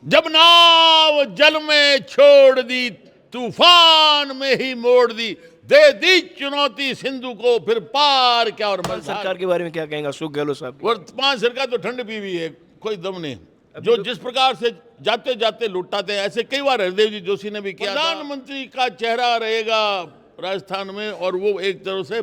जब नाव जल में छोड़ दी, तूफान में ही मोड़ दी, दे दी चुनौती सिंधु को, फिर पार क्या और सरकार के बारे में क्या कहेंगे अशोक गहलोत साहब? वर्तमान सरकार तो ठंड पी हुई है, कोई दम नहीं। जो जिस प्रकार से जाते जाते लुटाते हैं, ऐसे कई बार हरदेव जी जोशी ने भी किया। प्रधानमंत्री का चेहरा रहेगा राजस्थान में और वो एक तरह से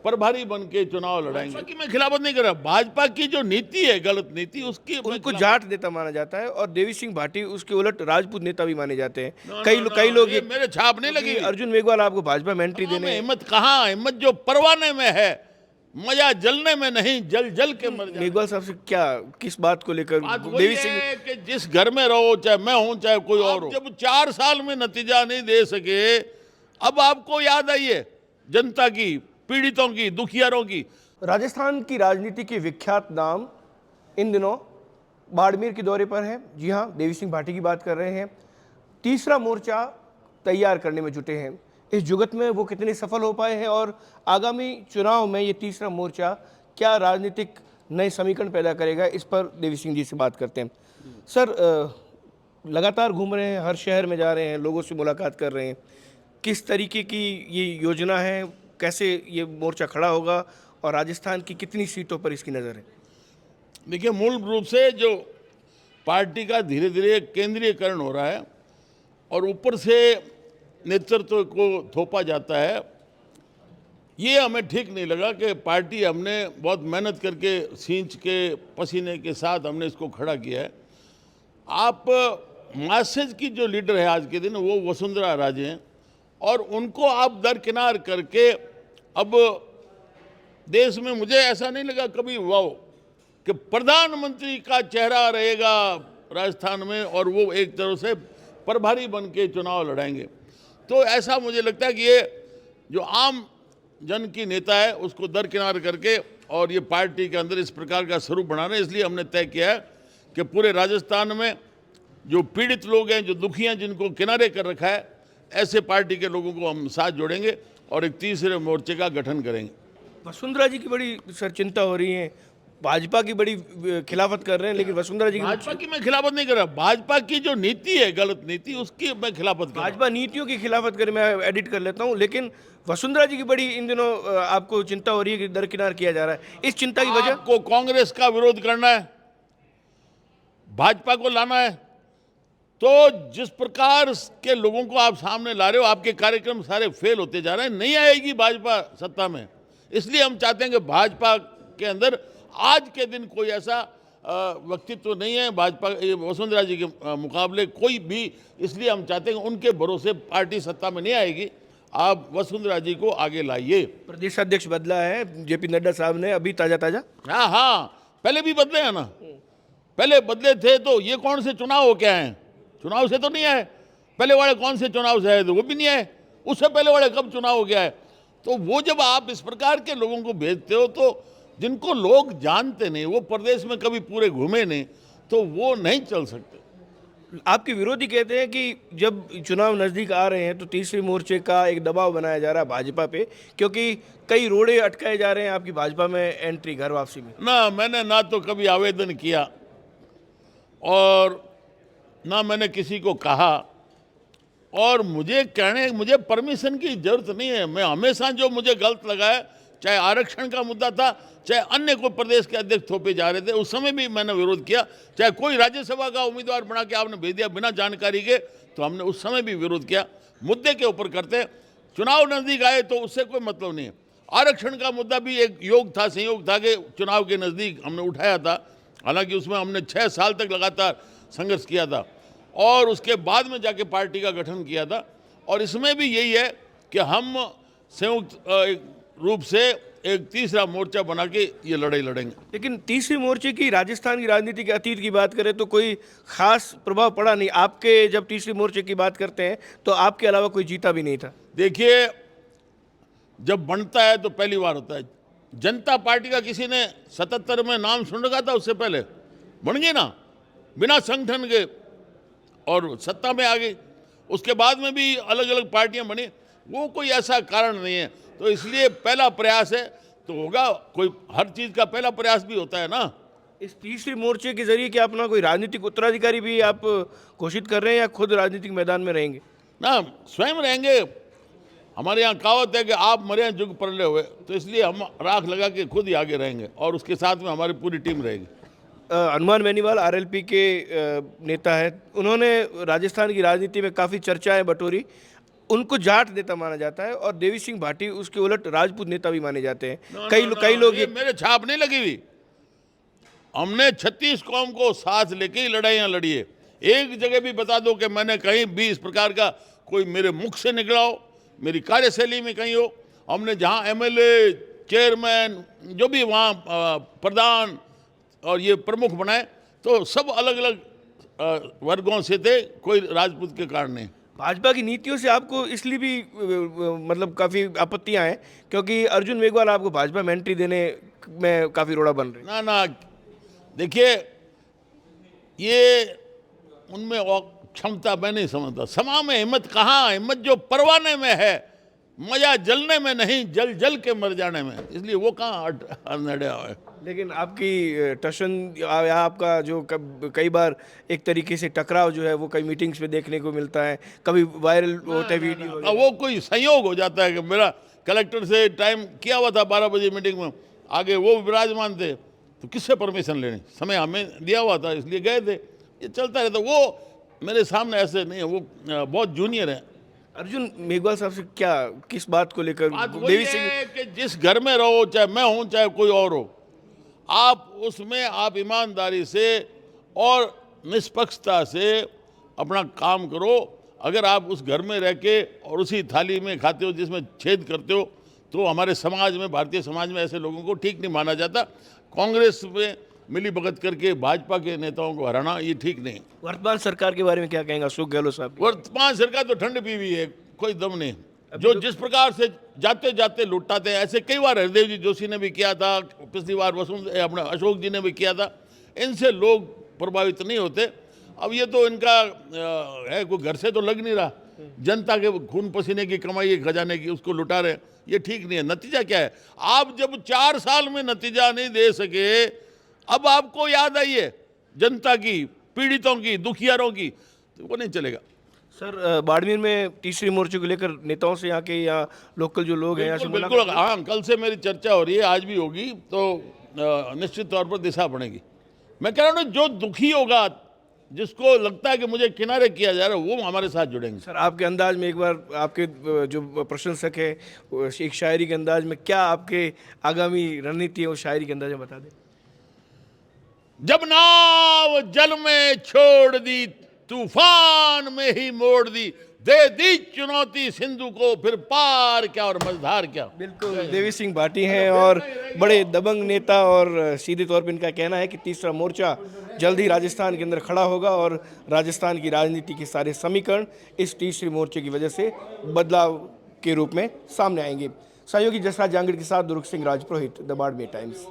प्रभारी बन के चुनाव लड़ाएंगे। कि मैं खिलाफत नहीं कर रहा, भाजपा की जो नीति है गलत नीति, उसकी उनको जाट नेता माना जाता है और देवी सिंह भाटी उसके उलट राजपूत नेता भी माने जाते हैं। कई लोग ये मेरे छाप नहीं लगी। अर्जुन मेघवाल आपको भाजपा में एंट्री देने हिम्मत कहाँ, हिम्मत जो परवाने में है, मजा जलने में नहीं, जल जल के मर जाए। मेघवाल साहब से क्या, किस बात को लेकर? देवी सिंह कि जिस घर में रहो, चाहे मैं हूं चाहे कोई और हो, जब 4 साल में नतीजा नहीं दे सके, अब आपको याद आई है जनता की, पीड़ितों की, दुखियारों की। राजस्थान की राजनीति के विख्यात नाम इन दिनों बाड़मेर के दौरे पर हैं। जी हाँ, देवी सिंह भाटी की बात कर रहे हैं। तीसरा मोर्चा तैयार करने में जुटे हैं। इस जुगत में वो कितने सफल हो पाए हैं और आगामी चुनाव में ये तीसरा मोर्चा क्या राजनीतिक नए समीकरण पैदा करेगा, इस पर देवी सिंह जी से बात करते हैं। सर, लगातार घूम रहे हैं, हर शहर में जा रहे हैं, लोगों से मुलाकात कर रहे हैं, किस तरीके की ये योजना है, कैसे ये मोर्चा खड़ा होगा और राजस्थान की कितनी सीटों पर इसकी नज़र है? देखिए, मूल रूप से जो पार्टी का धीरे धीरे केंद्रीयकरण हो रहा है और ऊपर से नेतृत्व को थोपा जाता है, ये हमें ठीक नहीं लगा कि पार्टी हमने बहुत मेहनत करके सींच के पसीने के साथ हमने इसको खड़ा किया है। आप मासेज की जो लीडर है आज के दिन, वो वसुंधरा राजे हैं और उनको आप दरकिनार करके अब देश में मुझे ऐसा नहीं लगा कभी वाओ कि प्रधानमंत्री का चेहरा रहेगा राजस्थान में और वो एक तरह से प्रभारी बन के चुनाव लड़ाएंगे। तो ऐसा मुझे लगता है कि ये जो आम जन की नेता है उसको दरकिनार करके और ये पार्टी के अंदर इस प्रकार का स्वरूप बनाना है। इसलिए हमने तय किया है कि पूरे राजस्थान में जो पीड़ित लोग हैं, जो दुखी हैं, जिनको किनारे कर रखा है, ऐसे पार्टी के लोगों को हम साथ जोड़ेंगे और एक तीसरे मोर्चे का गठन करेंगे। वसुंधरा जी की बड़ी सर चिंता हो रही है, भाजपा की बड़ी खिलाफत कर रहे हैं, लेकिन वसुंधरा जी भाजपा की मैं खिलाफत नहीं कर रहा, भाजपा की जो नीति है गलत नीति, उसकी मैं खिलाफत कर रहा हूं। भाजपा नीतियों की खिलाफत करे, मैं एडिट कर लेता हूं, लेकिन वसुंधरा जी की बड़ी इन दिनों आपको चिंता हो रही है कि दरकिनार किया जा रहा है। इस चिंता की वजह को कांग्रेस का विरोध करना है, भाजपा को लाना है, तो जिस प्रकार के लोगों को आप सामने ला रहे हो, आपके कार्यक्रम सारे फेल होते जा रहे हैं। नहीं आएगी भाजपा सत्ता में, इसलिए हम चाहते हैं कि भाजपा के अंदर आज के दिन कोई ऐसा व्यक्तित्व नहीं है भाजपा वसुंधरा जी के मुकाबले कोई भी, इसलिए हम चाहते हैं कि उनके भरोसे पार्टी सत्ता में नहीं आएगी। आप वसुंधरा जी को आगे लाइए। प्रदेश अध्यक्ष बदला है जेपी नड्डा साहब ने अभी ताजा। हाँ, पहले भी बदले हैं ना, पहले बदले थे तो ये कौन से चुनाव हो क्या है, चुनाव से तो नहीं आए। पहले वाले कौन से चुनाव से आए थे, वो भी नहीं आए। उससे पहले वाले कब चुनाव हो गया है? तो वो जब आप इस प्रकार के लोगों को भेजते हो, तो जिनको लोग जानते नहीं, वो प्रदेश में कभी पूरे घूमे नहीं, तो वो नहीं चल सकते। आपके विरोधी कहते हैं कि जब चुनाव नज़दीक आ रहे हैं तो तीसरे मोर्चे का एक दबाव बनाया जा रहा है भाजपा पे, क्योंकि कई रोड़े अटकाए जा रहे हैं आपकी भाजपा में एंट्री, घर वापसी में। ना मैंने ना तो कभी आवेदन किया और ना मैंने किसी को कहा, और मुझे परमिशन की जरूरत नहीं है। मैं हमेशा जो मुझे गलत लगा है, चाहे आरक्षण का मुद्दा था, चाहे अन्य कोई प्रदेश के अध्यक्ष थोपे जा रहे थे, उस समय भी मैंने विरोध किया। चाहे कोई राज्यसभा का उम्मीदवार बना के आपने भेज दिया बिना जानकारी के, तो हमने उस समय भी विरोध किया। मुद्दे के ऊपर करते हैं, चुनाव नज़दीक आए तो उससे कोई मतलब नहीं है। आरक्षण का मुद्दा भी एक योग था, संयोग था कि चुनाव के नज़दीक हमने उठाया था, हालांकि उसमें हमने 6 साल तक लगातार संघर्ष किया था और उसके बाद में जाके पार्टी का गठन किया था। और इसमें भी यही है कि हम संयुक्त रूप से एक तीसरा मोर्चा बना के ये लड़ाई लड़ेंगे। लेकिन तीसरे मोर्चे की राजस्थान की राजनीति के अतीत की बात करें तो कोई खास प्रभाव पड़ा नहीं आपके, जब तीसरे मोर्चे की बात करते हैं तो आपके अलावा कोई जीता भी नहीं था। देखिए, जब बनता है तो पहली बार होता है। जनता पार्टी का किसी ने 77 में नाम सुन रखा था? उससे पहले बन गई ना, बिना संगठन के, और सत्ता में आ गई। उसके बाद में भी अलग अलग पार्टियां बनी, वो कोई ऐसा कारण नहीं है। तो इसलिए पहला प्रयास है तो होगा, कोई हर चीज़ का पहला प्रयास भी होता है ना, इस तीसरे मोर्चे के जरिए क्या अपना कोई राजनीतिक उत्तराधिकारी भी आप घोषित कर रहे हैं या खुद राजनीतिक मैदान में रहेंगे? ना स्वयं रहेंगे। हमारे यहाँ कहावत है कि आप मरे जुग परले हुए, तो इसलिए हम राख लगा के खुद ही आगे रहेंगे और उसके साथ में हमारी पूरी टीम रहेगी। हनुमान बेनीवाल आरएलपी के नेता है, उन्होंने राजस्थान की राजनीति में काफ़ी चर्चाएं बटोरी। उनको जाट नेता माना जाता है और देवी सिंह भाटी उसके उलट राजपूत नेता भी माने जाते हैं। कई लोग ये मेरे छाप नहीं लगी हुई। हमने 36 कौम को साथ लेके ही लड़ाइयाँ लड़ी है। एक जगह भी बता दो कि मैंने कहीं भी इस प्रकार का कोई मेरे मुख से निकला हो, मेरी कार्यशैली में कहीं हो। हमने जहाँ एमएलए, चेयरमैन, जो भी वहाँ प्रधान और ये प्रमुख बनाए, तो सब अलग अलग वर्गों से थे, कोई राजपूत के कारण नहीं। भाजपा की नीतियों से आपको इसलिए भी मतलब काफ़ी आपत्तियां हैं क्योंकि अर्जुन मेघवाल आपको भाजपा में एंट्री देने में काफ़ी रोड़ा बन रहे हैं। ना देखिए, ये उनमें क्षमता मैं नहीं समझता। समा में हिम्मत कहाँ? हिम्मत जो परवाने में है, मजा जलने में नहीं, जल जल के मर जाने में। इसलिए वो कहाँ नड़िया है। लेकिन आपकी टशन या आपका जो कई बार एक तरीके से टकराव जो है वो कई मीटिंग्स में देखने को मिलता है, कभी वायरल होता है वीडियो। वो कोई संयोग हो जाता है कि मेरा कलेक्टर से टाइम किया हुआ था 12 बजे मीटिंग में, आगे वो विराजमान थे, तो किससे परमिशन लेने? समय हमें दिया हुआ था इसलिए गए थे। ये चलता रहता। वो मेरे सामने ऐसे नहीं है, वो बहुत जूनियर है। अर्जुन मेघवाल साहब से क्या, किस बात को लेकर? देवी सिंह कि जिस घर में रहो, चाहे मैं हूं चाहे कोई और हो, आप उसमें आप ईमानदारी से और निष्पक्षता से अपना काम करो। अगर आप उस घर में रह के और उसी थाली में खाते हो जिसमें छेद करते हो, तो हमारे समाज में, भारतीय समाज में ऐसे लोगों को ठीक नहीं माना जाता। कांग्रेस में मिली भगत करके भाजपा के नेताओं को हराना ये ठीक नहीं। वर्तमान सरकार के बारे में क्या कहेंगे अशोक गहलोत साहब? वर्तमान सरकार तो ठंड पी हुई है, कोई दम नहीं। जो जिस प्रकार से जाते जाते लुटाते हैं, ऐसे कई बार हरदेव जी जोशी ने भी किया था, पिछली बार अपना अशोक जी ने भी किया था। इनसे लोग प्रभावित नहीं होते। अब ये तो इनका है, कोई घर से तो लग नहीं रहा, जनता के खून पसीने की कमाई खजाने की, उसको लुटा रहे। ये ठीक नहीं है। नतीजा क्या है? आप जब 4 साल में नतीजा नहीं दे सके, अब आपको याद आई है जनता की, पीड़ितों की, दुखियारों की, तो वो नहीं चलेगा। सर, बाड़मेर में तीसरे मोर्चे को लेकर नेताओं से यहाँ के या लोकल जो लोग हैं यहाँ से बिल्कुल, हाँ, कल से मेरी चर्चा हो रही है, आज भी होगी, तो निश्चित तौर पर दिशा बनेगी। मैं कह रहा हूँ, जो दुखी होगा, जिसको लगता है कि मुझे किनारे किया जा रहा है, वो हमारे साथ जुड़ेंगे। सर, आपके अंदाज में एक बार, आपके जो प्रशंसक है एक शायरी के अंदाज में, क्या आपके आगामी रणनीति है वो शायरी के अंदाज में बता दें। जब नाव जल में छोड़ दी, तूफान में ही मोड़ दी, दे दी चुनौती सिंधु को, फिर पार क्या और मझधार क्या। बिल्कुल, देवी सिंह भाटी हैं और बड़े दबंग नेता, और सीधे तौर पर इनका कहना है कि तीसरा मोर्चा जल्द ही राजस्थान के अंदर खड़ा होगा और राजस्थान की राजनीति के सारे समीकरण इस तीसरे मोर्चे की वजह से बदलाव के रूप में सामने आएंगे। सहयोगी जसराज जांगड़ के साथ दुर्ग सिंह राजपुरोहित, द बाड़मेर टाइम्स।